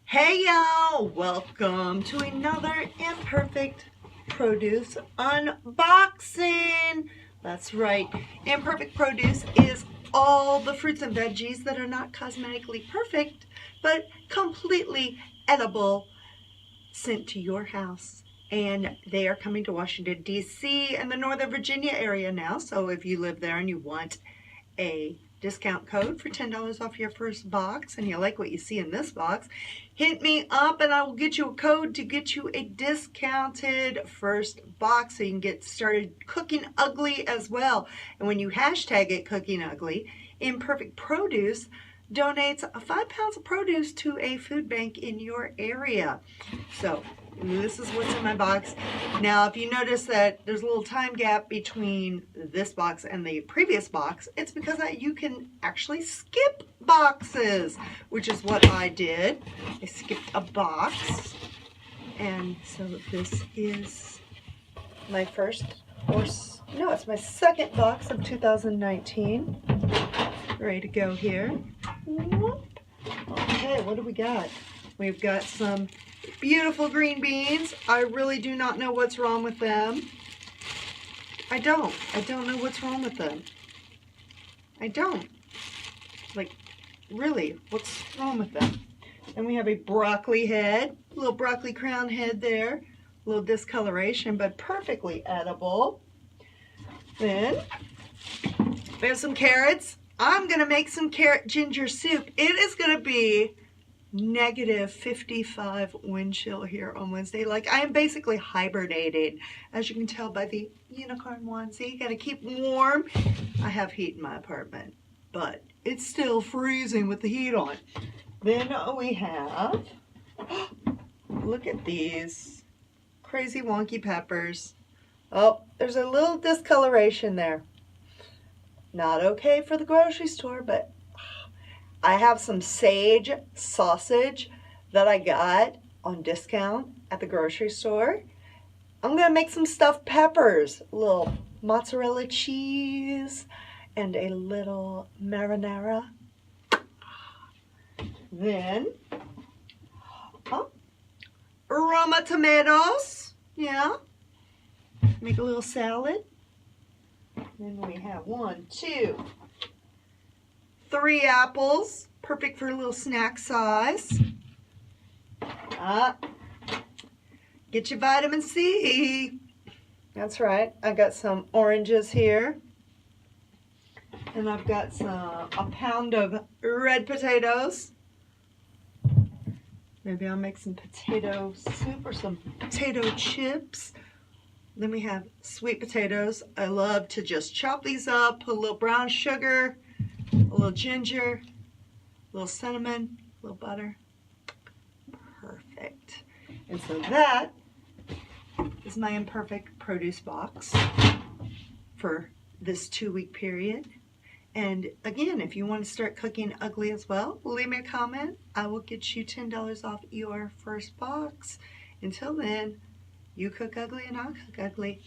Hey y'all, welcome to another Imperfect Produce unboxing. That's right, Imperfect Produce is all the fruits and veggies that are not cosmetically perfect, but completely edible, sent to your house. And they are coming to Washington, D.C. and the Northern Virginia area now. So if you live there and you want a discount code for $10 off your first box and you like what you see in this box, hit me up and I will get you a code to get you a discounted first box so you can get started cooking ugly as well. And when you hashtag it cooking ugly, Imperfect Produce donates 5 pounds of produce to a food bank in your area. So this is what's in my box. Now, if you notice that there's a little time gap between this box and the previous box, it's because you can actually skip boxes, which is what I did. I skipped a box. And so this is my first, it's my second box of 2019. Ready to go here. Okay, what do we got? We've got some beautiful green beans. I really do not know what's wrong with them. I don't know what's wrong with them. I don't. Like, really, what's wrong with them? And we have a broccoli head, a little broccoli crown head there, a little discoloration, but perfectly edible. Then we have some carrots. I'm gonna make some carrot ginger soup. It is gonna be negative 55 wind chill here on Wednesday. Like, I am basically hibernating, as you can tell by the unicorn onesie. Gotta keep warm. I have heat in my apartment, but it's still freezing with the heat on. Then we have, look at these crazy wonky peppers. Oh, there's a little discoloration there. Not okay for the grocery store, but I have some sage sausage that I got on discount at the grocery store. I'm gonna make some stuffed peppers, a little mozzarella cheese, and a little marinara. Then, Roma tomatoes, yeah. Make a little salad. Then we have 1, 2, 3 apples, perfect for a little snack size. Get your vitamin C. That's right. I got some oranges here. And I've got a pound of red potatoes. Maybe I'll make some potato soup or some potato chips. Then we have sweet potatoes. I love to just chop these up, put a little brown sugar, a little ginger, a little cinnamon, a little butter. Perfect. And so that is my Imperfect Produce box for this 2-week period. And again, if you want to start cooking ugly as well, leave me a comment. I will get you $10 off your first box. Until then, you cook ugly and I'll cook ugly.